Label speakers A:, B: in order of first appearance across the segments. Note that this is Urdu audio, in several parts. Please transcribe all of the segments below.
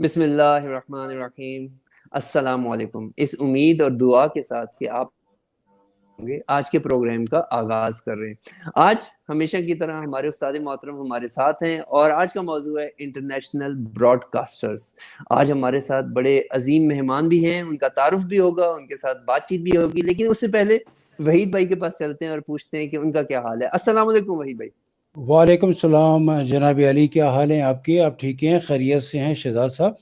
A: بسم اللہ الرحمن الرحیم۔ السلام علیکم۔ اس امید اور دعا کے ساتھ کہ آپ ہوں گے آج کے پروگرام کا آغاز کر رہے ہیں۔ آج ہمیشہ کی طرح ہمارے استاد محترم ہمارے ساتھ ہیں اور آج کا موضوع ہے انٹرنیشنل براڈ کاسٹرز۔ آج ہمارے ساتھ بڑے عظیم مہمان بھی ہیں، ان کا تعارف بھی ہوگا، ان کے ساتھ بات چیت بھی ہوگی، لیکن اس سے پہلے وحید بھائی کے پاس چلتے ہیں اور پوچھتے ہیں کہ ان کا کیا حال ہے۔ السلام علیکم وحید بھائی۔
B: وعلیکم السلام جناب علی، کیا حال ہیں آپ کے؟ آپ ٹھیک ہیں؟ خیریت سے ہیں شہزاد صاحب؟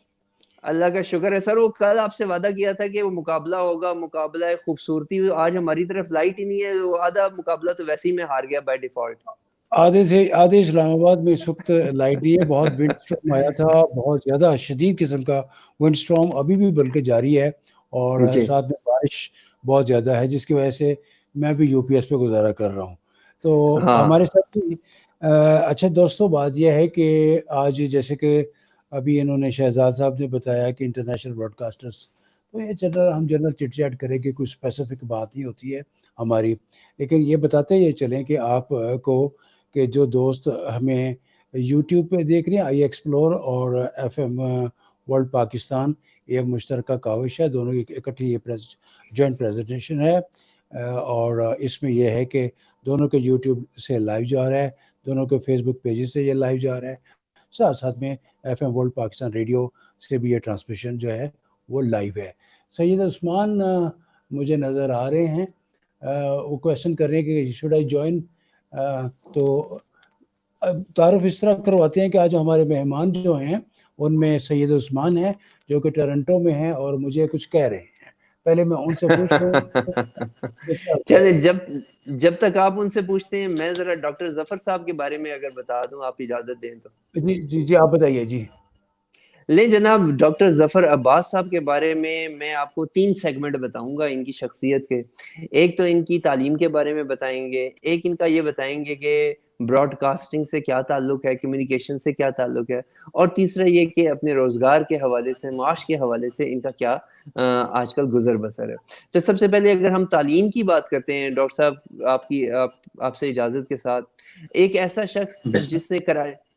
A: اللہ کا شکر ہے سر۔ وہ کل آپ سے وعدہ کیا تھا کہ وہ مقابلہ ہوگا، مقابلہ خوبصورتی، آج ہماری طرف لائٹ ہی نہیں ہے، وہ آدھا مقابلہ تو ویسے ہی میں ہار گیا بائی ڈیفالٹ۔
B: آدھے اسلام آباد میں اس وقت لائٹ نہیں ہے، بہت ونڈ اسٹارم آیا تھا، بہت زیادہ شدید قسم کا ونڈ اسٹارم ابھی بھی بلکہ جاری ہے، اور
A: جی
B: ساتھ میں بارش بہت زیادہ ہے، جس کی وجہ سے میں بھی یو پی ایس پہ گزارا کر رہا ہوں۔ تو
A: ہاں
B: ہمارے ساتھ بھی اچھا دوستوں، بات یہ ہے کہ آج جیسے کہ ابھی انہوں نے شہزاد صاحب نے بتایا کہ انٹرنیشنل براڈ کاسٹرز، تو یہ ہم جنرل چٹ چیٹ کریں کہ کوئی اسپیسیفک بات نہیں ہوتی ہے ہماری، لیکن یہ بتاتے یہ چلیں کہ آپ کو کہ جو دوست ہمیں یوٹیوب پہ دیکھ رہے ہیں، آئی ایکسپلور اور ایف ایم ورلڈ پاکستان، یہ مشترکہ کاوش ہے، دونوں کی اکٹھی یہ جوائنٹ پریزنٹیشن ہے، اور اس میں یہ ہے کہ دونوں کے یوٹیوب سے لائیو جا رہا ہے، دونوں کے فیس بک پیجز سے یہ لائیو جا رہا ہے، ساتھ ساتھ میں F M world Pakistan radio سے بھی یہ ٹرانسمیشن جو ہے وہ لائیو ہے۔ سید عثمان مجھے نظر آ رہے ہیں، وہ کویشچن کر رہے ہیں کہ شوڈ آئی جوائن، تو تعارف اس طرح کرواتے ہیں کہ آج ہمارے مہمان جو ہیں ان میں سید عثمان ہیں جو کہ ٹورنٹو میں ہیں اور مجھے کچھ کہہ رہے ہیں، پہلے میں ان سے پوچھ لوں کہ کیا کہہ رہے
A: چلیں،
B: ہیں۔
A: جب تک آپ ان سے پوچھتے ہیں میں ذرا ڈاکٹر ظفر صاحب کے بارے میں اگر بتا دوں، آپ اجازت دیں تو۔
B: جی جی جی، آپ بتائیے جی۔
A: لیں جناب، ڈاکٹر ظفر عباس صاحب کے بارے میں آپ کو 3 سیگمنٹ بتاؤں گا ان کی شخصیت کے۔ ایک تو ان کی تعلیم کے بارے میں بتائیں گے، ایک ان کا یہ بتائیں گے کہ براڈ کاسٹنگ سے کیا تعلق ہے، کمیونیکیشن سے کیا تعلق ہے، اور تیسرا یہ کہ اپنے روزگار کے حوالے سے، معاش کے حوالے سے ان کا کیا آج کل گزر بسر ہے۔ تو سب سے پہلے اگر ہم تعلیم کی بات کرتے ہیں ڈاکٹر صاحب، آپ سے اجازت کے ساتھ، ایک ایسا شخص
B: بسم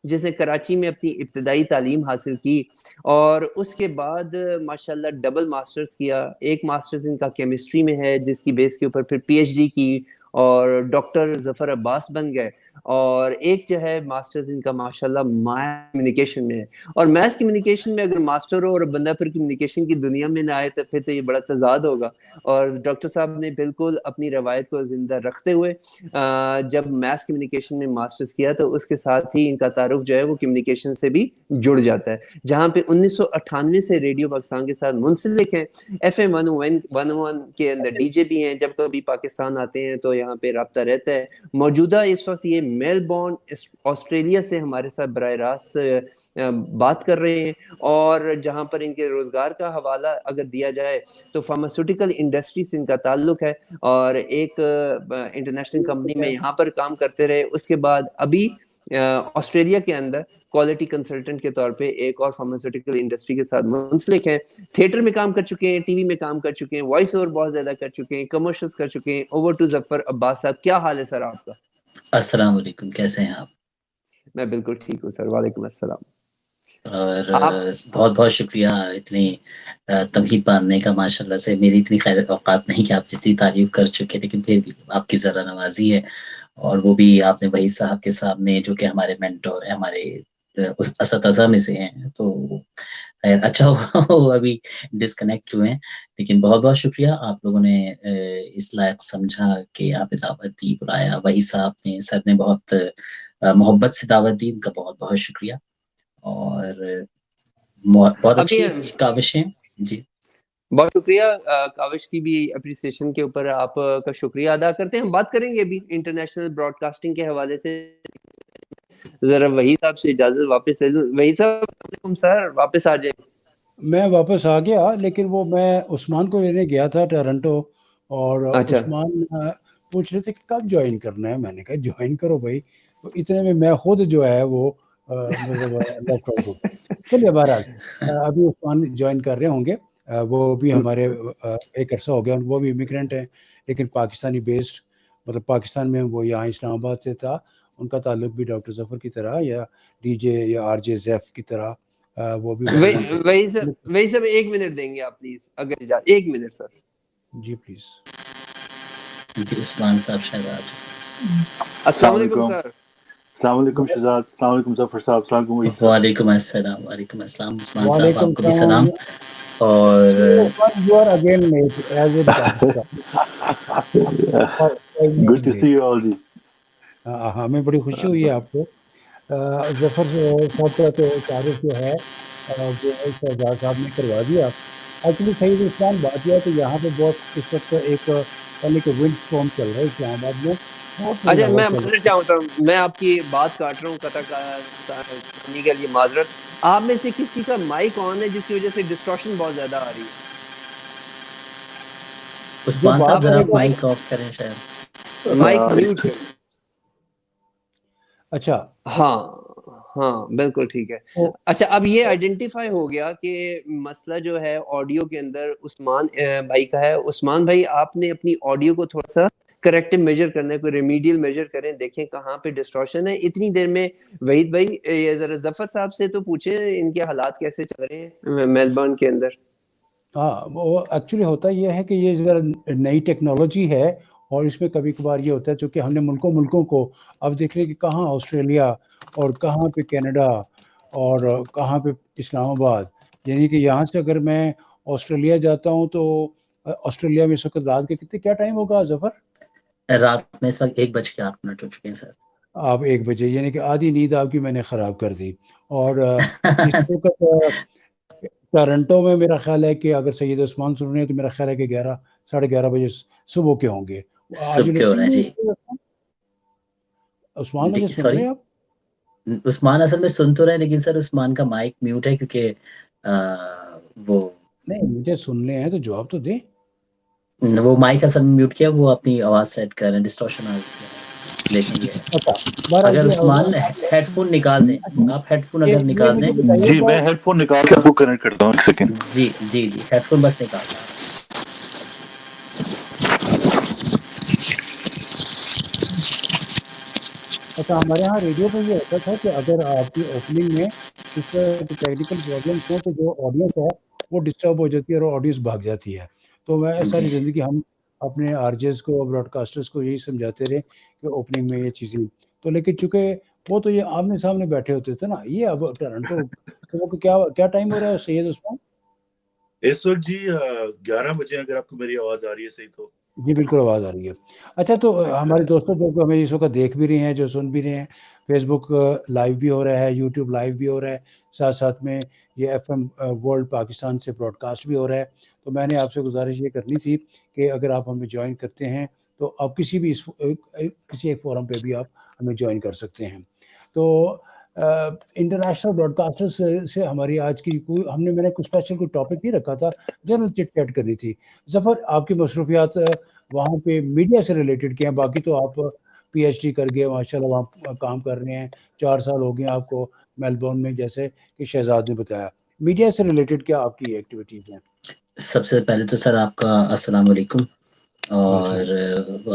A: جس نے کراچی میں اپنی ابتدائی تعلیم حاصل کی اور اس کے بعد ماشاءاللہ ڈبل ماسٹرز کیا۔ ایک ماسٹرز ان کا کیمسٹری میں ہے جس کی بیس کے اوپر پھر پی ایچ ڈی کی اور ڈاکٹر ظفر عباس بن گئے، اور ایک جو ہے ماسٹرز ان کا ماشاءاللہ میتھ کمیونیکیشن میں ہے۔ اور میتھ کمیونیکیشن میں اگر ماسٹر ہو اور بندہ پھر کمیونیکیشن کی دنیا میں نہ آئے تو پھر تو یہ بڑا تضاد ہوگا۔ اور ڈاکٹر صاحب نے بالکل اپنی روایت کو زندہ رکھتے ہوئے جب میتھ کمیونیکیشن میں ماسٹرز کیا تو اس کے ساتھ ہی ان کا تعارف جو ہے وہ کمیونیکیشن سے بھی جڑ جاتا ہے، جہاں پہ 1998 سے ریڈیو پاکستان کے ساتھ منسلک ہیں۔ ایف ایم 101 کے اندر ڈی جے بھی ہیں، جب کبھی پاکستان آتے ہیں تو یہاں پہ رابطہ رہتا ہے۔ موجودہ اس وقت یہ میلبورن آسٹریلیا سے ہمارے ساتھ براہ راست بات کر رہے ہیں، اور جہاں پر ان کے روزگار کا حوالہ اگر دیا جائے تو فارماسیوٹیکل انڈسٹری سے ان کا تعلق ہے، اور ایک انٹرنیشنل کمپنی میں یہاں پر کام کرتے رہے۔ اس کے بعد ابھی آسٹریلیا کے اندر کوالٹی کنسلٹنٹ کے طور پہ ایک اور فارماسیوٹیکل انڈسٹری کے ساتھ منسلک ہیں۔ تھیٹر میں کام کر چکے ہیں، ٹی وی میں کام کر چکے ہیں، وائس اوور بہت زیادہ کر چکے ہیں، کمرشلز کر چکے ہیں۔ اوور ٹو ظفر عباس صاحب، کیا حال ہے سر آپ کا؟
C: السلام علیکم، کیسے ہیں آپ؟
A: میں بالکل ٹھیک ہوں سر، وعلیکم السلام۔
C: اور
A: آپ
C: بہت بہت شکریہ اتنی تمہید باندھنے کا۔ ماشاءاللہ سے میری اتنی خیر اوقات نہیں کہ آپ جتنی تعریف کر چکے، لیکن پھر بھی آپ کی ذرا نوازی ہے، اور وہ بھی آپ نے وحید صاحب کے سامنے جو کہ ہمارے مینٹور ہیں، ہمارے اساتذہ میں سے ہیں، تو اچھا ہوا ابھی ڈسکنیکٹ ہوئے ہیں، لیکن بہت بہت شکریہ آپ لوگوں نے اس لائق سمجھا کہ آپ نے دعوت دی، بلایا۔ وحید صاحب نے، سر نے بہت محبت سے دعوت دی، ان کا بہت بہت شکریہ، اور بہت
A: ابھی
C: اچھی کاوشیں جی۔
A: بہت شکریہ، کاوش کی بھی اپریسیشن کے اوپر آپ کا شکریہ ادا کرتے ہیں۔ ہم بات کریں گے ابھی انٹرنیشنل براڈ کاسٹنگ کے حوالے سے۔ ذرا وحید صاحب سے اجازت واپس لے لوں۔ وحید صاحب السلام علیکم سر، واپس آ جائیں۔
B: میں واپس آ گیا، لیکن وہ میں عثمان کو لینے گیا تھا ٹورنٹو، اور
A: اچھا
B: عثمان پوچھ رہے تھے کہ کب جوائن کرنا ہے، میں نے کہا جوائن کرو بھائی، تو اتنے میں میں خود جو ہے وہ مطلب لیفٹ آؤٹ ہو گیا۔ چلیے بہرحال ابھی عثمان جوائن کر رہے ہوں گے، وہ بھی ہمارے ایک عرصہ ہو گیا، وہ بھی امیگرینٹ ہیں لیکن پاکستانی بیسڈ، مطلب پاکستان میں وہ یہاں اسلام آباد سے تھا، ان کا تعلق بھی ڈاکٹر ظفر کی طرح یا ڈی جے یا آر جے زیف کی طرح وہ بھی
A: وہی سب 1 منٹ دیں گے آپ پلیز, اگر 1 منٹ سر.
B: G please.
C: جی عثمان صاحب شہزاد.
A: السلام علیکم سر.
D: السلام علیکم شہزاد, السلام علیکم ظفر صاحب, السلام علیکم وحید صاحب.
C: وعلیکم السلام. وعلیکم السلام عثمان صاحب,
B: وعلیکم
C: آپ کو بھی سلام. اور
B: you are again late as in Pakistan.
D: Good to see you all جی.
B: ہمیں بڑی خوشی ہوئی ہے آپ کو. ظفر صاحب کا تو تعارف جو ہے وہ شہزاد صاحب نے کروا دیا. ایکچولی سعید عثمان بات یہ ہے کہ یہاں پہ بہت اس وقت ایک پہلے کہ ونڈ اسٹارم چل رہا ہے اسلام آباد میں.
A: اچھا میں معذرت چاہتا ہوں, میں آپ کی بات کاٹ رہا ہوں قطع کرنے کے لیے معذرت. آپ میں سے کسی کا مائک آن ہے جس کی وجہ سے ڈسٹورشن بہت زیادہ آ رہی ہے؟
C: عثمان صاحب ذرا مائک آف کریں, شاید
A: مائک میوٹ کریں.
B: اچھا
A: ہاں بالکل ٹھیک ہے. اچھا اب یہ آئیڈینٹیفائی ہو گیا کہ مسئلہ جو ہے آڈیو کے اندر عثمان بھائی کا ہے. عثمان بھائی آپ نے اپنی آڈیو کو تھوڑا سا کریکٹیو میجر کرنا ہے, کوئی ریمیڈیل میجر کریں, دیکھیں کہاں پہ ڈسٹورشن ہے. اتنی دیر میں وحید بھائی ذرا ظفر صاحب سے تو پوچھیں ان کے حالات کیسے چل رہے ہیں میلبورن کے اندر.
B: ہاں وہ ایکچولی ہوتا یہ ہے کہ یہ ذرا نئی ٹیکنالوجی ہے اور اس میں کبھی کبھار یہ ہوتا ہے چونکہ ہم نے ملکوں کو اب دیکھ رہے کہ کہاں آسٹریلیا اور کہاں پہ کینیڈا اور کہاں پہ اسلام آباد, یعنی کہ یہاں سے اگر میں آسٹریلیا جاتا ہوں تو آسٹریلیا میں اس وقت رات کے کتنے کیا ٹائم ہوگا ظفر؟
C: رات میں اس وقت 1:08 ہو چکے ہیں سر.
B: آپ 1 بجے, یعنی کہ آدھی نیند آپ کی میں نے خراب کر دی. اور اس وقت ٹورنٹو میں میرا خیال ہے کہ اگر سید عثمان سن رہے ہیں تو میرا خیال ہے کہ 11-11:30 بجے صبح کے ہوں گے.
C: صبح کے ہو رہے ہیں جی.
B: عثمان مجھے سن رہے ہیں آپ؟
C: عثمان اصل میں سن تو رہے ہیں لیکن سر عثمان کا مائک میوٹ ہے کیونکہ وہ
B: نہیں مجھے سننے ہیں تو جواب تو دیں.
C: وہ مائک اصل میں میوٹ کیا, وہ اپنی آواز سیٹ کر رہے ہیں, ڈسٹورشن آ رہی ہے دیکھیں گے. اگر عثمان ہیڈ فون نکال دیں, آپ ہیڈ فون اگر نکال دیں.
D: جی میں ہیڈ فون نکال کے آپ کو کنیکٹ کرتا ہوں, 1 سیکنڈ.
C: جی ہیڈ فون بس نکال دیں.
B: اچھا ہمارے یہاں ریڈیو پہ یہ ہوتا تھا کہ اگر آپ کی اوپننگ میں اس طرح کی ٹیکنیکل پرابلمس ہوں تو جو آڈینس ہے وہ ڈسٹرب ہو جاتی ہے اور آڈینس بھاگ جاتی ہے. تو میں ساری زندگی ہم اپنے آرجز کو براڈ کاسٹرز کو یہی سمجھاتے رہے کہ اوپننگ میں یہ چیزیں تو, لیکن چونکہ وہ تو یہ آمنے سامنے بیٹھے ہوتے تھے نا. یہ اب ٹورنٹو کیا ٹائم ہو رہا ہے سید عثمان
E: اس وقت؟ جی 11 بجے, اگر آپ کو میری آواز آ رہی ہے صحیح تو.
B: جی بالکل آواز آ رہی ہے. اچھا تو ہمارے دوستوں جو ہمیں اس وقت دیکھ بھی رہے ہیں, جو سن بھی رہے ہیں, فیس بک لائیو بھی ہو رہا ہے, یوٹیوب لائیو بھی ہو رہا ہے, ساتھ میں یہ FM ورلڈ پاکستان سے براڈ کاسٹ بھی ہو رہا ہے. تو میں نے آپ سے گزارش یہ کرنی تھی کہ اگر آپ ہمیں جوائن کرتے ہیں تو آپ کسی ایک فورم پہ بھی آپ ہمیں جوائن کر سکتے ہیں. تو انٹرنیشنل براڈ کاسٹر سے ہماری آج کی میں نے کچھ اسپیشل کوئی ٹاپک نہیں رکھا تھا, جنرل چٹ چیٹ کرنی تھی. ظفر آپ کی مصروفیات وہاں پہ میڈیا سے ریلیٹڈ کیا ہیں؟ باقی تو آپ PhD کر گئے ماشاء اللہ, وہاں کام کر رہے ہیں, 4 سال ہو گئے آپ کو میلبورن میں, جیسے کہ شہزاد نے بتایا. میڈیا سے ریلیٹڈ کیا آپ کی ایکٹیویٹیز ہیں؟
C: سب سے پہلے تو سر آپ کا السلام علیکم, اور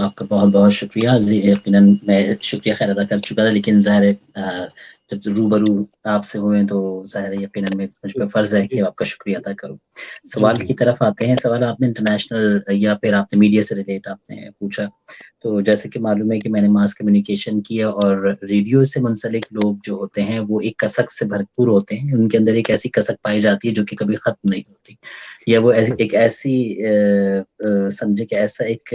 C: آپ کا بہت بہت شکریہ. یقیناً میں شکریہ خیر ادا کر چکا تھا, لیکن ظاہر ہے جب روبرو آپ سے ہوئے تو ظاہر یقیناً مجھ پہ فرض ہے کہ آپ کا شکریہ ادا کروں. سوال کی طرف آتے ہیں. سوال آپ نے انٹرنیشنل یا پھر آپ نے میڈیا سے ریلیٹ آپ نے پوچھا, تو جیسے کہ معلوم ہے کہ میں نے ماس کمیونیکیشن کیا, اور ریڈیو سے منسلک لوگ جو ہوتے ہیں وہ ایک کسک سے بھرپور ہوتے ہیں. ان کے اندر ایک ایسی کسک پائی جاتی ہے جو کہ کبھی ختم نہیں ہوتی, یا وہ ایک ایسی سمجھے کہ ایسا ایک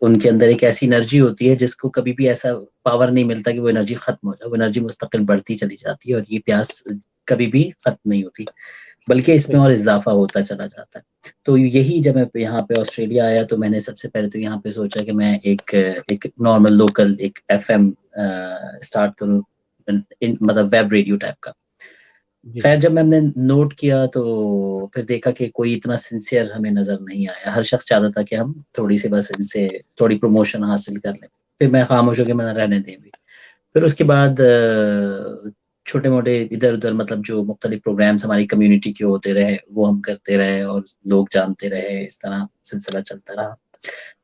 C: ان کے اندر ایک ایسی انرجی ہوتی ہے جس کو کبھی بھی ایسا پاور نہیں ملتا کہ وہ انرجی ختم ہو جائے. وہ انرجی مستقل بڑھتی چلی جاتی ہے, اور یہ پیاس کبھی بھی ختم نہیں ہوتی, بلکہ اس میں اور اضافہ ہوتا چلا جاتا ہے. تو یہی جب میں یہاں پہ آسٹریلیا آیا تو میں نے سب سے پہلے تو یہاں پہ سوچا کہ میں ایک نارمل لوکل ایک FM اسٹارٹ کروں, مطلب ویب ریڈیو ٹائپ کا. خیر جب میں نے نوٹ کیا تو پھر دیکھا کہ کوئی اتنا سنسیئر ہمیں نظر نہیں آیا. ہر شخص چاہتا تھا کہ ہم تھوڑی سی بس ان سے تھوڑی پروموشن حاصل کر لیں. پھر میں خاموش ہو کے میں نہ رہنے دیں بھی. پھر اس کے بعد چھوٹے موٹے ادھر ادھر مطلب جو مختلف پروگرامز ہماری کمیونٹی کے ہوتے رہے وہ ہم کرتے رہے, اور لوگ جانتے رہے. اس طرح سلسلہ چلتا رہا.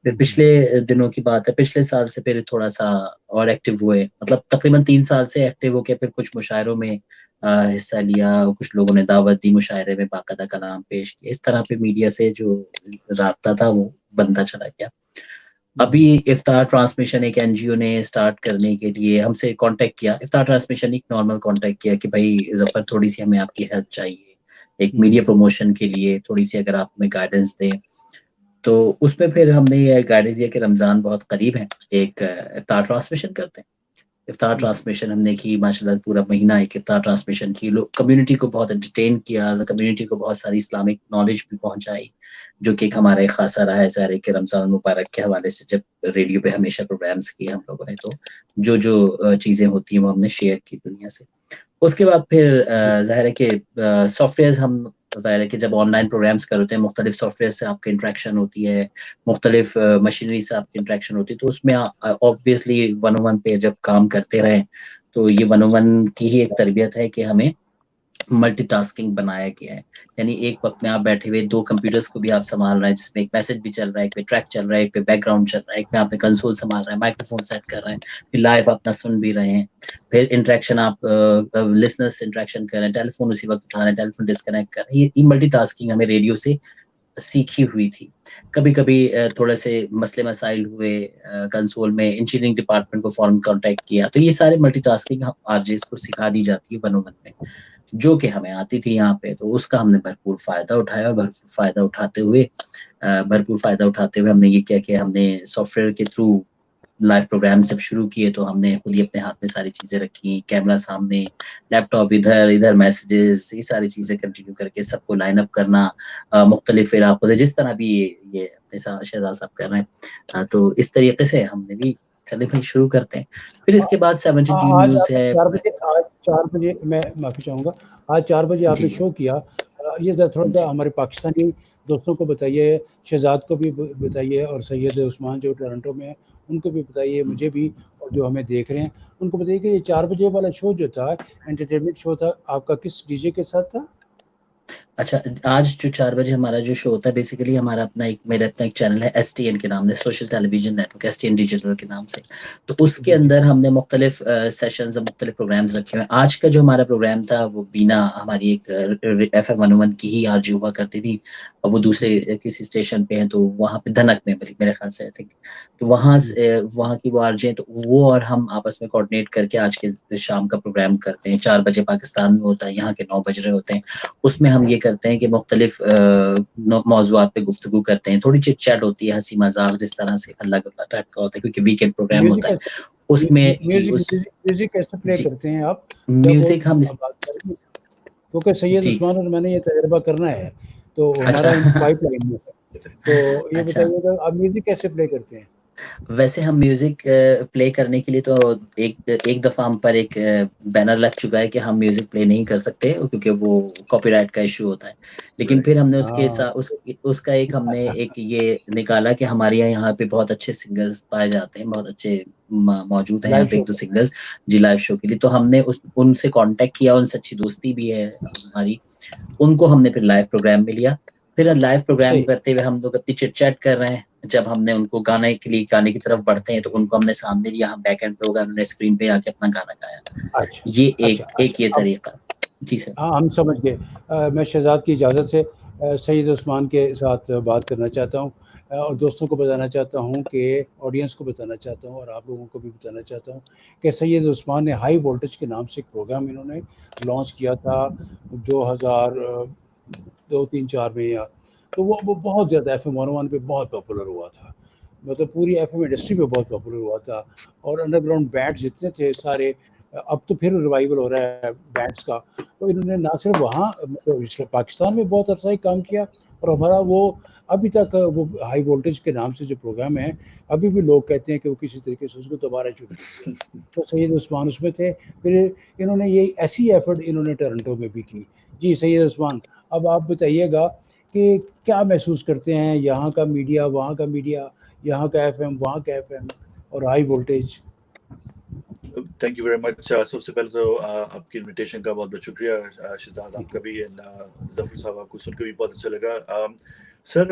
C: پھر پچھلے دنوں کی بات ہے، پچھلے سال سے پھر تھوڑا سا اور ایکٹیو ہوئے، مطلب تقریباً 3 سال سے ایکٹیو ہو کے پھر کچھ مشاعروں میں حصہ لیا، کچھ لوگوں نے دعوت دی، مشاعرے میں باقاعدہ کلام پیش کیا، اس طرح پہ میڈیا سے جو رابطہ تھا وہ بنتا چلا گیا۔ ابھی افطار ٹرانسمیشن ایک این جی او نے اسٹارٹ کرنے کے لیے ہم سے کانٹیکٹ کیا، افطار ٹرانسمیشن ایک نارمل کانٹیکٹ کیا کہ بھائی ظفر تھوڑی سی ہمیں آپ کی ہیلپ چاہیے ایک میڈیا پروموشن کے لیے، تھوڑی سی اگر آپ ہمیں گائیڈنس دیں۔ تو اس میں پھر ہم نے یہ گائیڈنس دیا کہ رمضان بہت قریب ہے، ایک افطار ٹرانسمیشن کرتے ہیں۔ افطار ٹرانسمیشن ہم نے کی، ماشاءاللہ پورا مہینہ ایک افطار ٹرانسمیشن کی، لوگ کمیونٹی کو بہت انٹرٹین کیا، کمیونٹی کو بہت ساری اسلامک نالج بھی پہنچائی، جو کہ ایک ہمارا ایک خاصا رہا ہے ظاہر ہے کہ رمضان المبارک کے حوالے سے جب ریڈیو پہ ہمیشہ پروگرامز کیے ہم لوگوں نے، تو جو چیزیں ہوتی ہیں وہ ہم نے شیئر کی دنیا سے۔ اس کے بعد پھر ظاہر ہے کہ سافٹ ویئرز ہم ظاہر ہے کہ جب آن لائن پروگرامز کرتے ہیں مختلف سافٹ ویئر سے آپ کی انٹریکشن ہوتی ہے، مختلف مشینری سے آپ کی انٹریکشن ہوتی ہے، تو اس میں آبویسلی 101 پہ جب کام کرتے رہیں تو یہ 101 کی ہی ایک تربیت ہے کہ ہمیں ملٹی ٹاسکنگ بنایا گیا ہے، یعنی ایک وقت میں آپ بیٹھے ہوئے 2 کمپیوٹرز کو بھی آپ سنبھال رہے ہیں، جس میں ایک میسج بھی چل رہا ہے، ایک پہ ٹریک چل رہا ہے، ایک پہ بیک گراؤنڈ چل رہا ہے، ایک میں آپ نے کنسول سنبھال رہے ہیں، مائکرو فون سیٹ کر رہے ہیں، پھر لائیو اپنا سن بھی رہے ہیں، پھر انٹریکشن آپ لسنر سے انٹریکشن کر رہے ہیں، ٹیلی فون اسی وقت اٹھا رہے ہیں، ٹیلی فون ڈسکنیکٹ کر رہے ہیں، یہ ملٹی ٹاسکنگ ہمیں ریڈیو سے سیکھی ہوئی تھی۔ کبھی کبھی تھوڑے سے مسئلے مسائل ہوئے کنسول میں، انجینئرنگ ڈپارٹمنٹ کو فوراً کانٹیکٹ کیا، تو یہ سارے ملٹی ٹاسکنگ آر جیز کو سکھا دی جاتی ہے 101 میں، جو کہ ہمیں آتی تھی یہاں پہ، تو اس کا ہم نے بھرپور فائدہ اٹھایا، اور بھرپور فائدہ اٹھاتے ہوئے ہم نے یہ کیا کہ ہم نے سافٹ ویئر کے تھرو لائیو پروگرام جب شروع کیے تو ہم نے خود ہی اپنے ہاتھ میں ساری چیزیں رکھی، کیمرہ سامنے، لیپ ٹاپ ادھر میسیجز، یہ ساری چیزیں کنٹینیو کر کے سب کو لائن اپ کرنا مختلف علاقوں سے، جس طرح بھی یہ اپنے شہزاد صاحب کر رہے ہیں، تو اس طریقے سے ہم نے بھی چلے بھائی شروع کرتے ہیں۔ پھر اس کے بعد 70
B: آج
C: نیوز ہے۔
B: 4 بجے میں معافی چاہوں گا، آج 4 بجے آپ نے شو کیا، یہ تھوڑا سا ہمارے پاکستانی دوستوں کو بتائیے، شہزاد کو بھی بتائیے، اور سید عثمان جو ٹورنٹو میں ہیں ان کو بھی بتائیے، مجھے بھی، اور جو ہمیں دیکھ رہے ہیں ان کو بتائیے کہ یہ 4 بجے والا شو جو تھا انٹرٹینمنٹ شو تھا آپ کا، کس ڈی جے کے ساتھ تھا؟
C: اچھا، آج جو 4 بجے ہمارا جو شو ہوتا ہے، بیسیکلی ہمارا میرا اپنا ایک چینل ہے ایس ٹی این کے نام سے، social television network, S T N digital کے نام سے، تو اس کے اندر ہم نے مختلف سیشنز اور مختلف پروگرامز رکھے ہوئے ہیں۔ آج کا جو ہمارا پروگرام تھا وہ بینا ہماری ایک ایف ایم 101 کی ہی آر جی ہوا کرتی تھی، اور وہ دوسرے کسی اسٹیشن پہ ہیں، تو وہاں پہ دھنک میں میرے خیال سے تو وہاں کی وہ آر جی ہیں، تو وہ اور ہم آپس میں کوآرڈینیٹ کر کے آج کے شام کا پروگرام کرتے ہیں۔ 4 بجے پاکستان میں ہوتا ہے، یہاں کے 9 بج رہے ہوتے ہیں۔ اس میں ہم یہ کرتے ہیں کہ مختلف موضوعات پہ گفتگو کرتے ہیں، تھوڑی چٹ چیٹ ہوتی ہے، ہنسی مذاق جس طرح سے الگ الگ ٹائپ کا ہوتا ہے، کیونکہ ویکینڈ پروگرام ہوتا ہے اس میں۔
B: میوزک کیسے پلے کرتے ہیں آپ
C: میوزک ہم
B: بات کریں گے؟ کیونکہ سید عثمان اور میں نے یہ تجربہ کرنا ہے، تو
C: اچھا
B: ہمارا پائپ لائن میں ہے، تو یہ
C: اچھا،
B: بتائیے گا آپ میوزک کیسے پلے کرتے ہیں؟
C: ویسے ہم میوزک پلے کرنے کے لیے تو ایک دفعہ ہم پر ایک بینر لگ چکا ہے کہ ہم میوزک پلے نہیں کر سکتے کیونکہ وہ کاپی رائٹ کا ایشو ہوتا ہے، لیکن پھر ہم نے اس کے اس کا ایک ہم نے ایک یہ نکالا کہ ہمارے یہاں پہ بہت اچھے سنگرز پائے جاتے ہیں، بہت اچھے موجود ہیں یہاں پہ 1-2 سنگرز جی لائیو شو کے لیے، تو ہم نے ان سے کانٹیکٹ کیا، ان سے اچھی دوستی بھی ہے ہماری، ان کو ہم نے پھر لائیو پروگرام میں لیا۔ پھر لائیو پروگرام کرتے ہوئے ہم لوگ اپنی چٹ چیٹ کر رہے ہیں، جب ہم نے ان کو گانے کی طرف بڑھتے ہیں تو ان کو ہم نے سامنے لیا، ہم بیک اینڈ پہ ہوگا، انہوں نے اسکرین پہ آ کے اپنا گانا گایا۔ یہ ایک یہ طریقہ۔ جی سر،
B: ہاں ہم سمجھ گئے۔ میں شہزاد کی اجازت سے سید عثمان کے ساتھ بات کرنا چاہتا ہوں، اور دوستوں کو بتانا چاہتا ہوں کہ آڈینس کو بتانا چاہتا ہوں، اور آپ لوگوں کو بھی بتانا چاہتا ہوں کہ سید عثمان نے ہائی وولٹیج کے نام سے ایک پروگرام انہوں نے لانچ کیا تھا 2002-3-4 میں، تو وہ بہت زیادہ ایف ایم 101 پہ بہت پاپولر ہوا تھا، مطلب پوری ایف ایم انڈسٹری میں بہت پاپولر ہوا تھا، اور انڈر گراؤنڈ بینڈ جتنے تھے سارے، اب تو پھر ریوائول ہو رہا ہے بینڈس کا، تو انہوں نے نہ صرف وہاں پاکستان میں بہت عرصہ کام کیا، اور ہمارا وہ ابھی تک وہ ہائی وولٹیج کے نام سے جو پروگرام ہے، ابھی بھی لوگ کہتے ہیں کہ وہ کسی طریقے سے اس کو دوبارہ شروع کیجیے، تو سید عثمان اس میں تھے۔ پھر انہوں نے یہ ایسی ایفرٹ انہوں نے ٹورنٹو میں بھی کی۔ جی سید عثمان، اب آپ بتائیے گا کہ کیا محسوس کرتے ہیں یہاں کا میڈیا، وہاں کا میڈیا، یہاں کا ایف ایم، وہاں کا ایف ایم، اور high voltage?
E: Thank you very much. سب سے پہلے تو آپ کی انویٹیشن کا بہت بہت شکریہ شہزاد، آپ کا بھی، ظفر صاحب آپ کو سن کے بھی بہت اچھا لگا۔ سر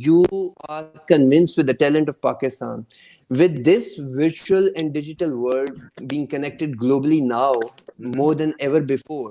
A: You are convinced with the talent of Pakistan. With this virtual and digital world being connected globally now more than ever before,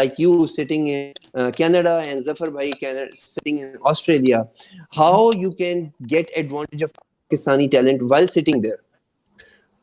A: like you sitting in Canada and Zafar bhai sitting in Australia, how you can get advantage of Pakistani talent while sitting there?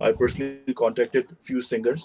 E: I personally contacted few singers.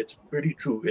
E: it's pretty true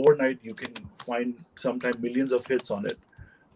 E: overnight you can find sometimes millions of hits on it,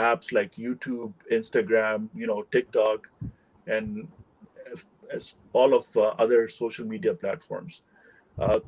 E: apps like YouTube, Instagram, TikTok, and all of other social media platforms.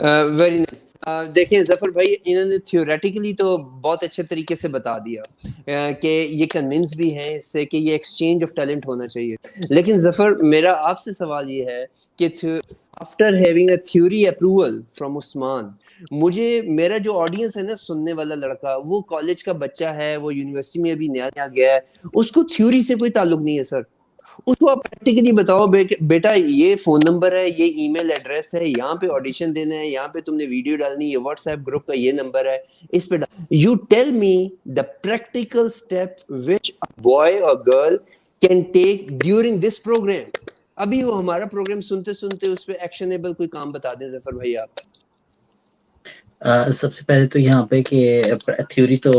A: Very nice. دیکھیں ظفر بھائی انہوں نے تھیوریٹیکلی تو بہت اچھے طریقے سے بتا دیا کہ یہ کنونس بھی ہیں اس سے کہ یہ ایکسچینج آف ٹیلنٹ ہونا چاہیے. لیکن ظفر میرا آپ سے سوال یہ ہے کہ after having a theory approval from Usman, مجھے میرا جو آڈینس ہے نا سننے والا لڑکا, وہ کالج کا بچہ ہے, وہ یونیورسٹی میں ابھی نیا نیا گیا ہے, اس کو تھیوری سے کوئی تعلق نہیں ہے سر. اس کو آپ پریکٹیکلی بتاؤ بیٹا یہ فون نمبر ہے, یہ ای میل ایڈریس ہے, یہاں پہ آڈیشن دینا ہے, یہاں پہ تم نے ویڈیو ڈالنی, یہ واٹس ایپ گروپ کا یہ نمبر ہے, اس پہ you tell me the practical step which boy اور girl can take during this programme. ابھی وہ ہمارا پروگرام سنتے سنتے اس پہ ایکشنیبل کوئی کام بتا دیں ظفر بھائی آپ.
C: سب سے پہلے تو یہاں پہ کہ تھیوری تو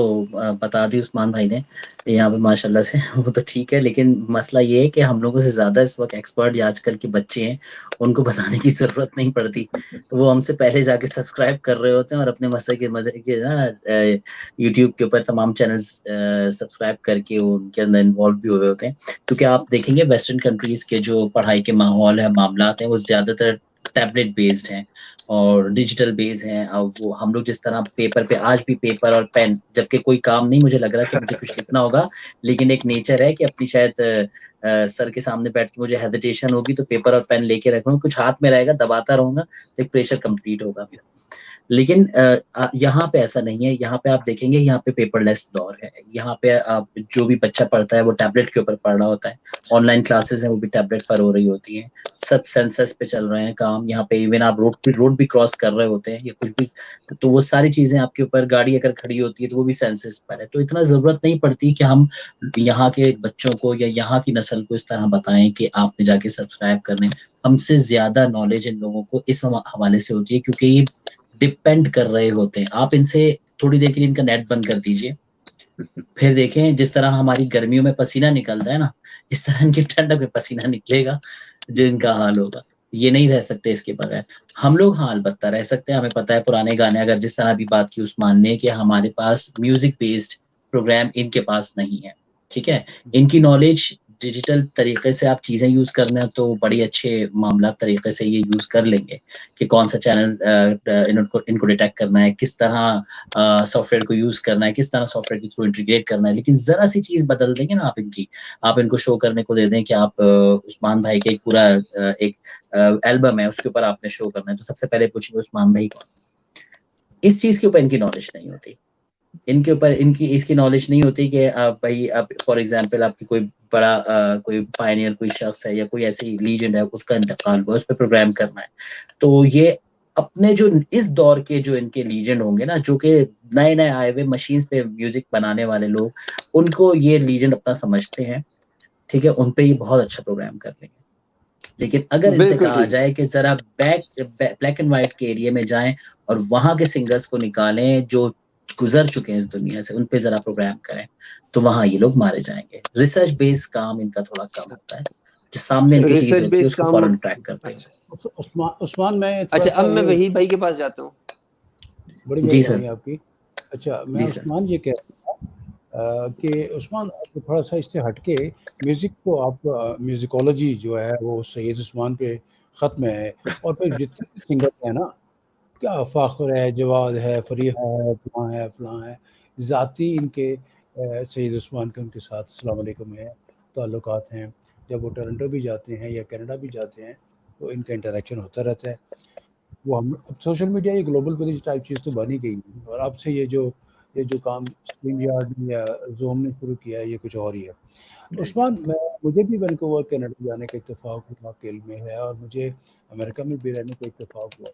C: بتا دی عثمان بھائی نے یہاں پہ ماشاء اللہ سے, وہ تو ٹھیک ہے, لیکن مسئلہ یہ ہے کہ ہم لوگوں سے زیادہ اس وقت ایکسپرٹ جو آج کل کے بچے ہیں ان کو بتانے کی ضرورت نہیں پڑتی. وہ ہم سے پہلے جا کے سبسکرائب کر رہے ہوتے ہیں اور اپنے مسئلے کے مدد کے نا یوٹیوب کے اوپر تمام چینلز سبسکرائب کر کے ان کے اندر انوالو بھی ہوئے ہوتے ہیں. کیونکہ آپ دیکھیں گے ویسٹرن کنٹریز کے جو پڑھائی کے ماحول ہے, معاملات ہیں, وہ زیادہ تر ٹیبلٹ بیسڈ ہیں اور ڈیجیٹل بیس ہیں. وہ ہم لوگ جس طرح پیپر پہ, آج بھی پیپر اور پین, جبکہ کوئی کام نہیں مجھے لگ رہا کہ مجھے کچھ لکھنا ہوگا, لیکن ایک نیچر ہے کہ اپنی شاید سر کے سامنے بیٹھ کے مجھے ہیزیٹیشن ہوگی تو پیپر اور پین لے کے رکھوں, کچھ ہاتھ میں رہے گا, دباتا رہوں گا تو ایک پریشر کمپلیٹ ہوگا میرا. لیکن یہاں پہ ایسا نہیں ہے. یہاں پہ آپ دیکھیں گے یہاں پہ پیپر لیس دور ہے. یہاں پہ جو بھی بچہ پڑھتا ہے وہ ٹیبلٹ کے اوپر پڑھ رہا ہوتا ہے. آن لائن کلاسز ہیں وہ بھی ٹیبلٹ پر ہو رہی ہوتی ہیں. سب سینسس پہ چل رہے ہیں کام. یہاں پہ ایون آپ روڈ بھی کراس کر رہے ہوتے ہیں یا کچھ بھی, تو وہ ساری چیزیں آپ کے اوپر, گاڑی اگر کھڑی ہوتی ہے تو وہ بھی سینسس پر ہے. تو اتنا ضرورت نہیں پڑتی کہ ہم یہاں کے بچوں کو یا یہاں کی نسل کو اس طرح بتائیں کہ آپ نے جا کے سبسکرائب کرنے. ہم سے زیادہ نالج ان لوگوں کو اس حوالے سے ہوتی ہے کیونکہ یہ ڈپینڈ کر رہے ہوتے ہیں. آپ ان سے تھوڑی دیر کے لیے ان کا نیٹ بند کر دیجئے, پھر دیکھیں جس طرح ہماری گرمیوں میں پسینہ نکلتا ہے نا, اس طرح ان کی ٹھنڈک میں پسینہ نکلے گا جو ان کا حال ہوگا. یہ نہیں رہ سکتے اس کے بغیر. ہم لوگ ہاں البتہ رہ سکتے ہیں. ہمیں پتہ ہے پرانے گانے, اگر جس طرح بھی بات کی عثمان نے کہ ہمارے پاس میوزک بیسڈ پروگرام ان کے پاس نہیں ہے, ٹھیک ہے. ان کی نالج ڈیجیٹل طریقے سے آپ چیزیں یوز کرنا تو بڑی اچھے معاملات طریقے سے یہ یوز کر لیں گے کہ کون سا چینل ان کو ڈیٹیکٹ کرنا ہے, کس طرح سافٹ ویئر کو یوز کرنا ہے, کس طرح سافٹ ویئر کے تھرو انٹیگریٹ کرنا ہے. لیکن ذرا سی چیز بدل دیں گے نا آپ ان کو شو کرنے کو دے دیں کہ آپ عثمان بھائی کے ایک پورا ایک البم ہے اس کے اوپر آپ نے شو کرنا ہے, تو سب سے پہلے پوچھیں گے عثمان بھائی کون. اس چیز کے اوپر ان کی نالج نہیں ہوتی. ان کے اوپر اس کی نالج نہیں ہوتی کہ بھائی اب فار ایگزامپل آپ کی کوئی بڑا کوئی پائنیئر کوئی شخص ہے یا کوئی ایسی لیجنڈ ہے, اس کا انتقال ہوا, اس پہ پروگرام کرنا ہے. تو یہ اپنے جو اس دور کے جو ان کے لیجنڈ ہوں گے نا, جو کہ نئے نئے آئے ہوئے مشینز پہ میوزک بنانے والے لوگ, ان کو یہ لیجنڈ اپنا سمجھتے ہیں, ٹھیک ہے. ان پہ یہ بہت اچھا پروگرام کر لیں گے. لیکن اگر ان سے کہا جائے کہ ذرا بلیک اینڈ وائٹ کے ایریا میں جائیں اور وہاں کے سنگرز کو نکالیں جو گزر چکے ہیں اس دنیا سے, ان پہ ذرا پروگرام کریں, تو وہاں یہ لوگ مارے جائیں گے. ریسرچ بیس کام ان کا تھوڑا کم ہوتا ہے. جو سامنے ان کی چیز ہوتی ہے اس کو فوراً ٹریک کرتے ہیں.
B: عثمان میں
A: اچھا اب میں وحید بھائی کے پاس جاتا ہوں.
B: بڑی مہربانی آپ کی. اچھا میں عثمان یہ کہہ رہا تھا کہ عثمان تھوڑا سا اس سے ہٹ کے میوزک کو آپ میوزیکولوجی جو ہے وہ سید عثمان پہ ختم ہے, اور پھر جتنے سنگر ہیں نا, کیا فاخر ہے, جواد ہے, فریحہ ہے, فلاں ہے, ذاتی ان کے سید عثمان کے ان کے ساتھ السلام علیکم ہے, تعلقات ہیں. جب وہ ٹورنٹو بھی جاتے ہیں یا کینیڈا بھی جاتے ہیں تو ان کا انٹریکشن ہوتا رہتا ہے. وہ ہم سوشل میڈیا یہ گلوبل ولیج ٹائپ چیز تو بنی گئی ہے, اور اب سے یہ جو کام اسٹریم یارڈ یا زوم نے شروع کیا ہے یہ کچھ اور ہی ہے. عثمان مجھے بھی وینکوور کینیڈا جانے کا اتفاق ہوا کے علم میں ہے, اور مجھے امریکہ میں بھی رہنے کا اتفاق ہوا.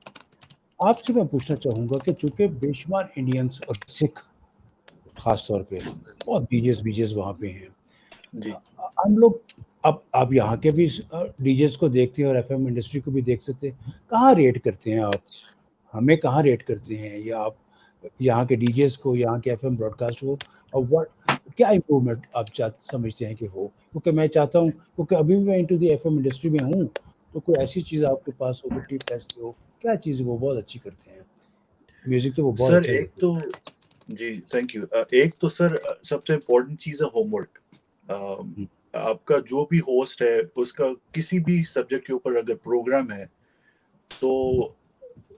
B: آپ سے میں پوچھنا چاہوں گا کہ چونکہ بے شمار انڈینس اور سکھ خاص طور پہ بہت ڈیجیز وہاں پہ ہیں, ہم لوگ اب آپ یہاں کے بھی ڈیجیز کو دیکھتے ہیں اور ایف ایم انڈسٹری کو بھی دیکھ سکتے ہیں, کہاں ریٹ کرتے ہیں آپ, ہمیں کہاں ریٹ کرتے ہیں, یا آپ یہاں کے ڈیجیز کو, یہاں کے ایف ایم براڈ کاسٹ کو, اور کیا امپرومنٹ آپ سمجھتے ہیں کہ ہو. کیونکہ میں چاہتا ہوں, کیونکہ ابھی بھی میں انٹو دی ایف ایم انڈسٹری میں ہوں, تو کوئی ایسی چیز آپ کے پاس ہو, کوئی ٹپ ٹیسٹ ہو, کیا چیز وہ بہت اچھی کرتے ہیں, میوزک تو وہ بہت اچھا دیتے ہیں.
E: جی تھینک یو. ایک تو سر سب سے امپورٹنٹ چیز ہے ہوم ورک. آپ کا جو بھی ہوسٹ ہے اس کا کسی بھی سبجیکٹ کے اوپر اگر پروگرام ہے تو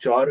E: 4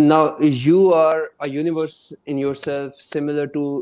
A: Now you are a universe in yourself similar to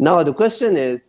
A: Now the question is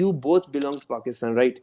A: you both belong to Pakistan, right?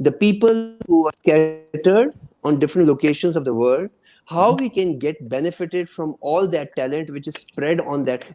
A: the people who are scattered on different locations of the world, how we can get benefited from all that talent which is spread on that,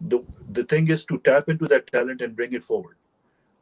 E: The thing is to tap into that talent and bring it forward.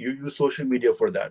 E: You use social media for that.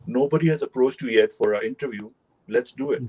E: nobody has approached you yet for an interview, let's do it.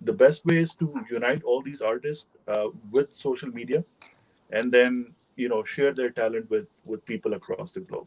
E: the best way is to unite all these artists with social media, and then share their talent with people across the globe.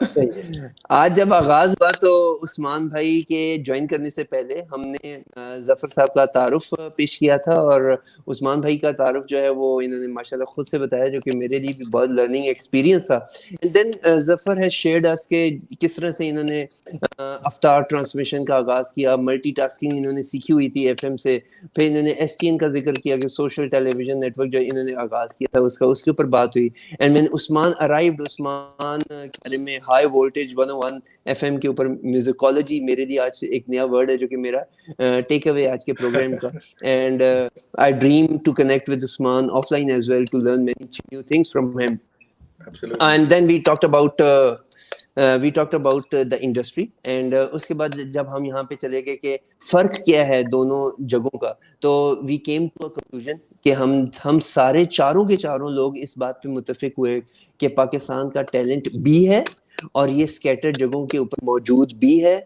A: آج جب آغاز ہوا تو عثمان بھائی کے جوائن کرنے سے پہلے ہم نے ظفر صاحب کا تعارف پیش کیا تھا، اور عثمان بھائی کا تعارف جو ہے وہ انہوں نے ماشاءاللہ خود سے بتایا، جو کہ میرے لیے بھی بہت لرننگ ایکسپیرینس تھا. And then Zafar has shared اس کہ کس طرح سے انہوں نے افطار ٹرانسمیشن کا آغاز کیا، ملٹی ٹاسکنگ انہوں نے سیکھی ہوئی تھی ایف ایم سے، پھر انہوں نے ایس ٹی این کا ذکر کیا کہ social television net work جو انہوں نے آغاز کیا تھا اس کے اوپر بات ہوئی. اینڈ وین عثمان ارائیوڈ، عثمان کے بارے میں ہائی وولٹیج 101 ایف ایم کے اوپر میوزیکالوجی میرے لیے آج ایک نیا ورڈ ہے جو کہ میرا ٹیک اوے آج کے پروگرام کا. And I dream to connect with Usman offline as well to learn many new things from him. And then we talked about the industry. اینڈ اس کے بعد جب ہم یہاں پہ چلے گئے کہ فرق کیا ہے دونوں جگہوں کا، تو we came to a conclusion کہ ہم سارے چاروں کے چاروں لوگ اس بات پہ متفق ہوئے کہ پاکستان کا ٹیلنٹ بھی ہے اور یہ اسکیٹر جگہوں کے اوپر موجود بھی ہے.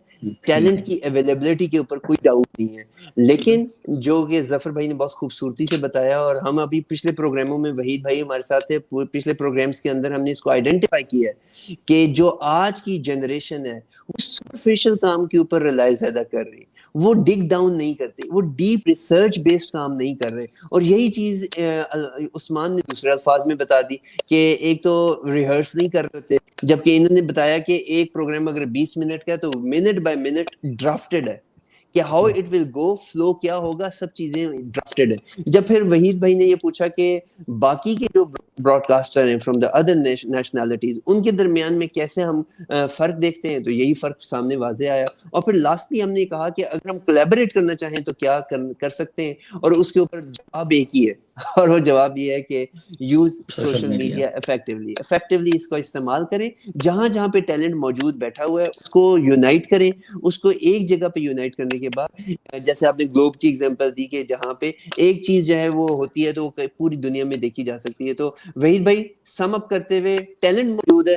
A: ٹیلنٹ کی اویلیبلٹی کے اوپر کوئی ڈاؤٹ نہیں ہے. لیکن جو کہ ظفر بھائی نے بہت خوبصورتی سے بتایا، اور ہم ابھی پچھلے پروگراموں میں وحید بھائی ہمارے ساتھ تھے، پچھلے پروگرامز کے اندر ہم نے اس کو آئیڈینٹیفائی کیا ہے کہ جو آج کی جنریشن ہے وہ سپرفیشل کام کے اوپر ریلائی زیادہ کر رہی، وہ ڈگ ڈاؤن نہیں کرتے، وہ ڈیپ ریسرچ بیسڈ کام نہیں کر رہے. اور یہی چیز عثمان نے دوسرے الفاظ میں بتا دی کہ ایک تو ریہرس نہیں کر رہے تھے، جبکہ انہوں نے بتایا کہ ایک پروگرام اگر 20 منٹ کا ہے تو منٹ بائی منٹ ڈرافٹڈ ہے کہ how it will go, flu کیا ہوگا، سب چیزیں ڈرافٹڈ ہیں. جب پھر وحید بھائی نے یہ پوچھا کہ باقی کے جو براڈ کاسٹر ہیں فرام دا ادر نیشنلٹیز، ان کے درمیان میں کیسے ہم فرق دیکھتے ہیں، تو یہی فرق سامنے واضح آیا. اور پھر لاسٹلی ہم نے کہا کہ اگر ہم کولیبریٹ کرنا چاہیں تو کیا کر سکتے ہیں، اور اس کے اوپر جواب ایک ہی ہے، اور وہ جواب یہ ہے کہ یوز سوشل میڈیا افیکٹولی اس کو استعمال کریں. جہاں جہاں پہ ٹیلنٹ موجود بیٹھا ہوا ہے اس کو یونائٹ کریں. اس کو ایک جگہ پہ یونائٹ کرنے کے بعد، جیسے آپ نے گلوب کی ایگزامپل دی کہ جہاں پہ ایک چیز جو ہے وہ ہوتی ہے تو وہ پوری دنیا میں دیکھی جا سکتی ہے. تو وحید بھائی سم اپ کرتے ہوئے، ٹیلنٹ موجود ہے،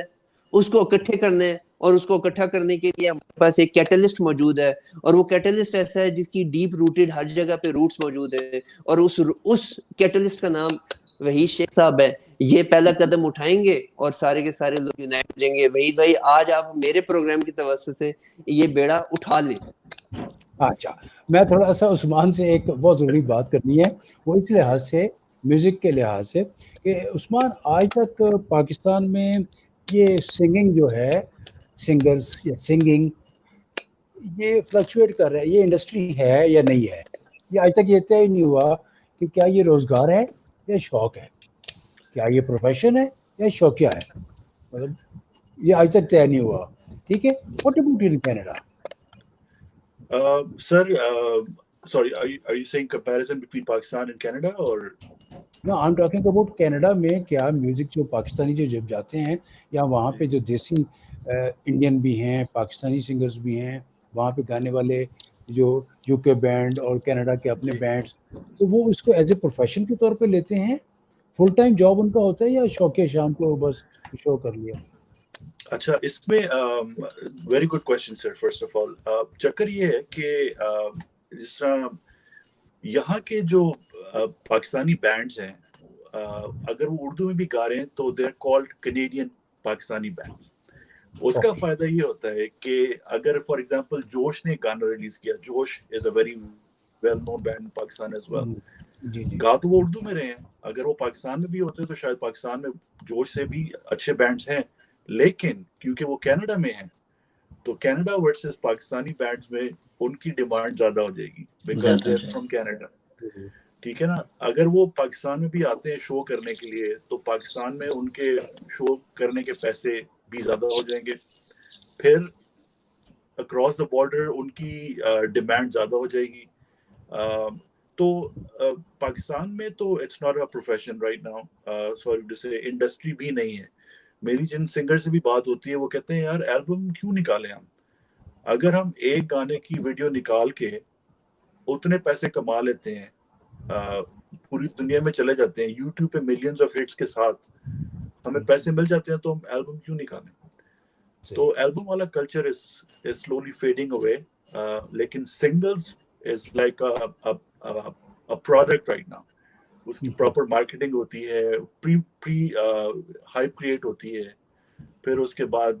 A: اس کو اکٹھے کرنا ہے، اور اس کو اکٹھا کرنے کے لیے ہمارے پاس ایک کیٹلسٹ موجود ہے، اور وہ کیٹلسٹ ایسا ہے جس کی ڈیپ روٹڈ ہر جگہ پہ روٹس موجود ہیں، اور اس کیٹلسٹ کا نام وحید شیخ صاحب ہے. یہ پہلا قدم اٹھائیں گے اور سارے کے سارے لوگ یونائٹ ہو جائیں گے. وحید بھائی آج آپ میرے پروگرام کی توسط سے یہ بیڑا اٹھا لیں.
B: اچھا، میں تھوڑا سا عثمان سے ایک بہت ضروری بات کرنی ہے، وہ اس لحاظ سے، میوزک کے لحاظ سے، کہ عثمان آج تک پاکستان میں یہ سنگنگ جو ہے، سنگرز یا سنگنگ، یہ فلکچویٹ کر رہا ہے، یہ انڈسٹری ہے یا نہیں ہے؟ یہ آج تک یہ طے ہی نہیں ہوا کہ کیا یہ روزگار ہے یا شوق ہے، کیا یہ پروفیشن ہے یا شوقیہ ہے. مطلب یہ آج تک طے نہیں ہوا. ٹھیک ہے، what about in Canada?
E: Sir, sorry, are you saying comparison between Pakistan and Canada or?
B: No, I'm talking about Canada میں کیا میوزک جو پاکستانی جو جب جاتے ہیں، یا وہاں پہ جو دیسی انڈین بھی ہیں، پاکستانی سنگرز بھی ہیں وہاں پہ گانے والے، جو یو کے بینڈ اور کینیڈا کے اپنے بینڈز، تو وہ اس کو ایز اے پروفیشن کے طور پہ لیتے ہیں، فل ٹائم جاب ان کا ہوتا ہے، یا شوقیہ شام کو بس شو کر لیا؟
E: اچھا، اس میں very good question sir. First of all چکر یہ ہے کہ جس طرح یہاں کے جو پاکستانی بینڈز ہیں، اگر وہ اردو میں بھی گا رہے ہیں تو they are called Canadian Pakistani bands. اس کا فائدہ یہ ہوتا ہے کہ اگر فار ایگزامپل جوش نے گانا ریلیز کیا، Josh is a very well known band in Pakistan as well, گا تو وہ اردو میں رہے ہیں. اگر وہ پاکستان میں بھی ہوتے تو شاید پاکستان میں جوش سے بھی اچھے بینڈز ہیں، لیکن کیونکہ وہ کینیڈا میں ہیں تو کینیڈا ورسز پاکستانی بینڈز میں ان کی ڈیمانڈ زیادہ ہو جائے گی because they are from Canada. ٹھیک ہے نا. اگر وہ پاکستان میں بھی آتے ہیں شو کرنے کے لیے تو پاکستان میں ان کے شو کرنے کے پیسے بھی زیادہ ہو جائیں گے. پھر اکراس دا بارڈر ان کی ڈیمانڈ زیادہ ہو جائے گی. تو پاکستان میں تو it's not a profession right now, sorry to say industry بھی نہیں ہے. میری جن سنگر سے بھی بات ہوتی ہے وہ کہتے ہیں یار البم کیوں نکالیں ہم، اگر ہم ایک گانے کی ویڈیو نکال کے اتنے پیسے کما لیتے ہیں، پوری دنیا میں چلے جاتے ہیں، یوٹیوب پہ ملینز آف ہٹس کے ساتھ ہمیں پیسے مل جاتے ہیں، تو ہم البم کیوں نکالیں. تو البم والا کلچر از سلولی فیڈنگ اوے. لیکن singles is like a product right now. اس کی پراپر مارکیٹنگ ہوتی ہے، پری ہائپ کریٹ ہوتی ہے، پھر اس کے بعد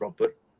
E: proper,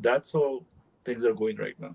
E: that's how things are going right now.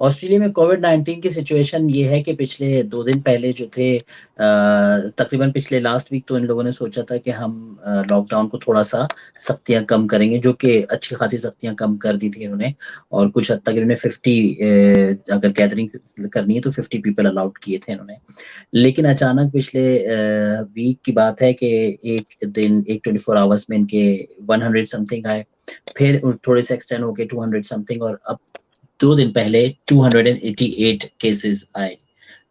C: Australia میں کووڈ-19 کی سچویشن یہ ہے کہ پچھلے 2 دن پہلے جو تھے تقریباً پچھلے لاسٹ ویک تو ان لوگوں نے سوچا تھا کہ ہم لاک ڈاؤن کو تھوڑا سا سختیاں کم کریں گے، جو کہ اچھی خاصی سختیاں کم کر دی تھی انہوں نے، اور کچھ حد تک انہوں نے 50 اگر گیدرنگ کرنی ہے تو 50 پیپل الاؤڈ کیے تھے انہوں نے. لیکن اچانک پچھلے ویک کی بات ہے کہ ایک دن 24 آورس میں ان کے 100 سم تھنگ آئے، پھر تھوڑے سے ایکسٹینڈ ہو کے 200 سم تھنگ، اور اب 2 دن پہلے 288 کیسز آئے.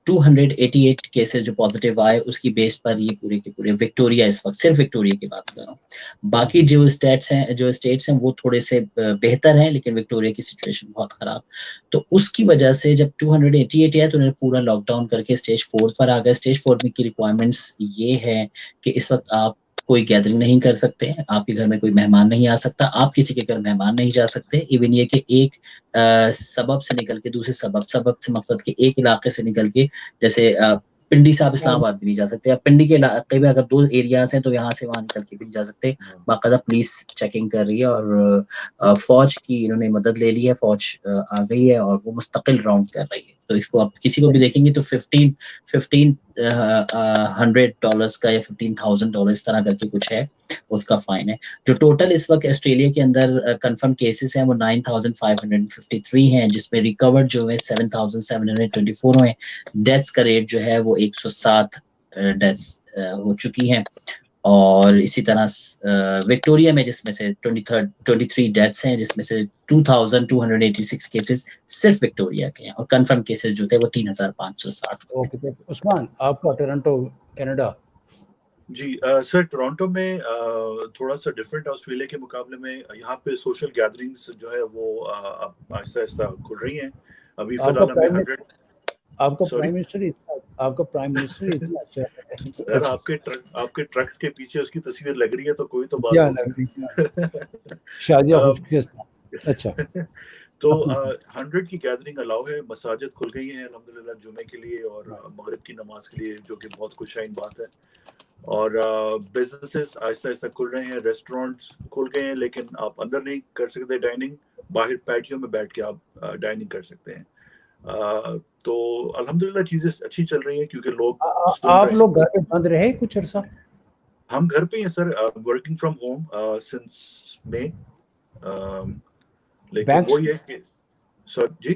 C: 288 کیسز جو پازیٹیو آئے اس کی بیس پر یہ پورے کے پورے وکٹوریا، اس وقت صرف وکٹوریا کی بات کر رہا ہوں، باقی جو اسٹیٹس ہیں وہ تھوڑے سے بہتر ہیں، لیکن وکٹوریا کی سچویشن بہت خراب. تو اس کی وجہ سے جب 288 ہے تو انہوں نے پورا لاک ڈاؤن کر کے اسٹیج 4 پر آ گئے. اسٹیج 4 میں کی ریکوائرمنٹس یہ ہے کہ اس وقت آپ کوئی گیدرنگ نہیں کر سکتے، آپ کے گھر میں کوئی مہمان نہیں آ سکتا، آپ کسی کے گھر مہمان نہیں جا سکتے. ایون یہ کہ ایک سبب سے نکل کے دوسرے سبب سے مقصد کہ ایک علاقے سے نکل کے، جیسے پنڈی سے آپ اسلام آباد بھی نہیں جا سکتے، آپ پنڈی کے علاقے میں اگر 2 ایریاز ہیں تو یہاں سے وہاں نکل کے بھی نہیں جا سکتے. باقاعدہ پولیس چیکنگ کر رہی ہے، اور فوج کی انہوں نے مدد لے لی ہے، فوج آ گئی ہے اور وہ مستقل راؤنڈ کر رہی ہے. تو اس کو آپ کسی کو بھی دیکھیں گے تو $1,500 کا یا $15,000 اس طرح کر کے کچھ ہے، اس کا فائن ہے. جو ٹوٹل اس وقت آسٹریلیا کے اندر کنفرم کیسز ہیں وہ 9,553 ہیں، جس میں ریکورڈ جو ہے 7,724 ہیں. ڈیتھس کا ریٹ جو ہے وہ 107 ڈیتھس ہو چکی ہیں. اور اسی طرح وکٹوریا میں جس میں سے 23 ڈیتھس ہیں، جس میں سے 2,286 کیسز صرف وکٹوریا کے ہیں، اور کنفرم کیسز جو تھے وہ 3,560.
B: اوکے عثمان، آپ کا ٹورنٹو کینیڈا.
E: جی سر، ٹورانٹو میں تھوڑا سا ڈفرینٹ آسٹریلیا کے مقابلے میں یہاں پہ سوشل گیدرنگز جو ہے وہ آہستہ آہستہ کھل رہی ہیں. ابھی فی الحال ہمیں 100
B: آپ کا پرائم منسٹر اتنا اچھا ہے
E: سر. آپ کے ٹرکس کے پیچھے اس کی تصویر لگ رہی ہے تو کوئی تو بات ہوگی.
B: شادیہ. اچھا،
E: تو 100 کی گیدرنگ الاؤ ہے. مساجد کھل گئی ہیں الحمدللہ جمعے کے لیے اور مغرب کی نماز کے لیے، جو کہ بہت خوشائن بات ہے. اور بزنسز آہستہ آہستہ کھل رہے ہیں، ریسٹورینٹس کھل گئے ہیں، لیکن آپ اندر نہیں کر سکتے ڈائننگ، باہر پیٹیوں میں بیٹھ کے آپ ڈائننگ کر سکتے ہیں. تو الحمدللہ چیزیں اچھی چل رہی ہیں کیونکہ
B: آپ لوگ گھر پہ بند رہے کچھ عرصہ؟
E: ہم گھر پہ ہیں سر، ورکنگ فرام ہوم سنس مئی. لیکن وہ یہ کہ سر جی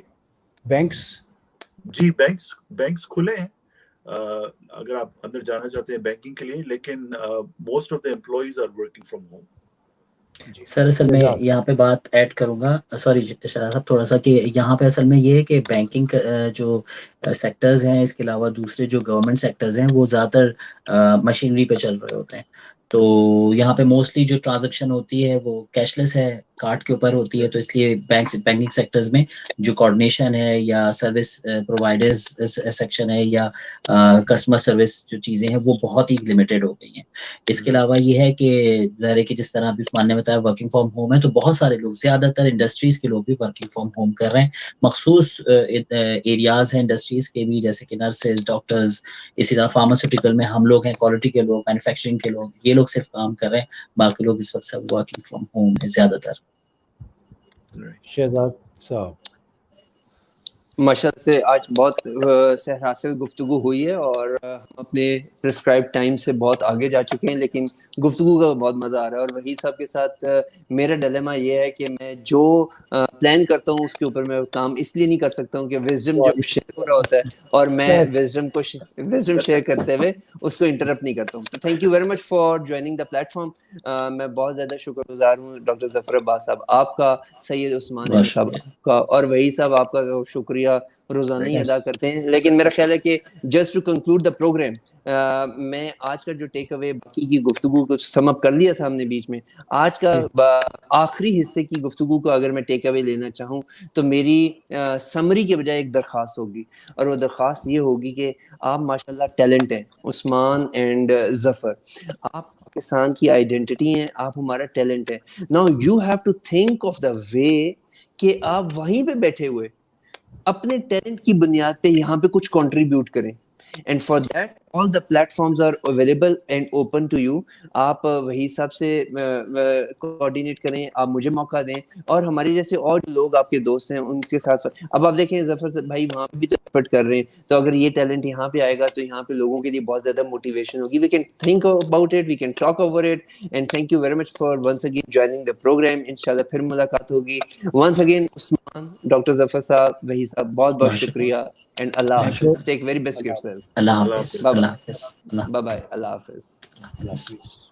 E: بینکس کھلے ہیں اگر آپ اندر جانا چاہتے ہیں بینکنگ کے لیے، لیکن most of the employees are working from home.
C: Sir اصل میں یہاں پہ بات ایڈ کروں گا، سوری شہزاد صاحب، تھوڑا سا کہ یہاں پہ اصل میں یہ ہے کہ بینکنگ جو سیکٹرز ہیں، اس کے علاوہ دوسرے جو گورنمنٹ سیکٹرز ہیں وہ زیادہ تر مشینری پہ چل رہے ہوتے ہیں. تو یہاں پہ موسٹلی جو ٹرانزیکشن ہوتی ہے وہ کیش لیس ہے، کارڈ کے اوپر ہوتی ہے. تو اس لیے بینکنگ سیکٹرز میں جو کوآرڈینیشن ہے یا سروس پرووائڈرز سیکشن ہے یا کسٹمر سروس جو چیزیں ہیں وہ بہت ہی لمیٹڈ ہو گئی ہیں. اس کے علاوہ یہ ہے کہ ظاہر ہے کہ جس طرح ابھی عثمان نے بتایا ورکنگ فرام ہوم ہے، تو بہت سارے لوگ، زیادہ تر انڈسٹریز کے لوگ بھی ورکنگ فرام ہوم کر رہے ہیں. مخصوص ایریاز ہیں انڈسٹریز کے بھی، جیسے کہ نرسز، ڈاکٹرز، اسی طرح فارماسیوٹیکل میں ہم لوگ ہیں، کوالٹی کے لوگ، مینوفیکچرنگ کے لوگ، یہ لوگ صرف کام کر رہے ہیں. باقی لوگ اس وقت سب ورکنگ فرام ہوم ہے زیادہ تر.
B: شہزاد صاحب
A: ماشاءاللہ سے آج بہت سہراسل گفتگو ہوئی ہے اور ہم اپنے پرسکرائب ٹائم سے بہت آگے جا چکے ہیں، لیکن گفتگو کا بہت مزہ آ رہا ہے. اور وحید صاحب کے ساتھ میرا ڈیلیما یہ ہے کہ میں جو پلان کرتا ہوں اس کے اوپر میں کام اس لیے نہیں کر سکتا ہوں کہ وزڈم جب شیئر ہو رہا ہوتا ہے اور میں وزڈم شیئر کرتے ہوئے اس کو انٹرپٹ نہیں کرتا ہوں. تو thank you very much for joining the plate form. میں بہت زیادہ شکر گزار ہوں ڈاکٹر ظفر عباس صاحب آپ کا، سید عثمان احمد صاحب آپ کا، اور وحید صاحب آپ کا شکریہ روزانہ ہی ادا کرتے ہیں. لیکن میرا خیال ہے کہ just to conclude the program, میں آج کا جو ٹیک اوے، باقی کی گفتگو کو سم اپ کر لیا تھا ہم نے بیچ میں، آج کا آخری حصے کی گفتگو کو اگر میں ٹیک اوے لینا چاہوں تو میری سمری کے بجائے ایک درخواست ہوگی، اور وہ درخواست یہ ہوگی کہ آپ ماشاءاللہ ٹیلنٹ ہیں، عثمان اینڈ ظفر، آپ پاکستان کی آئیڈینٹی ہیں، آپ ہمارا ٹیلنٹ ہے. Now you have to think of the way کہ آپ وہیں پہ بیٹھے ہوئے اپنے ٹیلنٹ کی بنیاد پہ یہاں پہ کچھ کنٹریبیوٹ کریں. And for that all the platforms are available and open to you. آپ وہی صاحب سے کوآرڈینیٹ کریں, آپ مجھے موقع دیں, اور ہمارے جیسے اور لوگ آپ کے دوست ہیں ان کے ساتھ. اب آپ دیکھیں ظفر بھائی وہاں بھی تو ایفرٹ کر رہے ہیں, تو اگر یہ ٹیلنٹ یہاں پہ آئے گا تو یہاں پہ لوگوں کے لیے بہت زیادہ موٹیویشن ہوگی. We can think about it, we can talk over it, and thank you very much for once again joining the programme. انشاءاللہ پھر ملاقات ہوگی. Once again Usman, doctor Zafar sahab, Waheed sahab, بہت بہت شکریہ, اینڈ اللہ حافظ. Take very best care self.
C: اللہ حافظ. اللہ حافظ.
A: Bye bye. اللہ حافظ.
C: اللہ حافظ.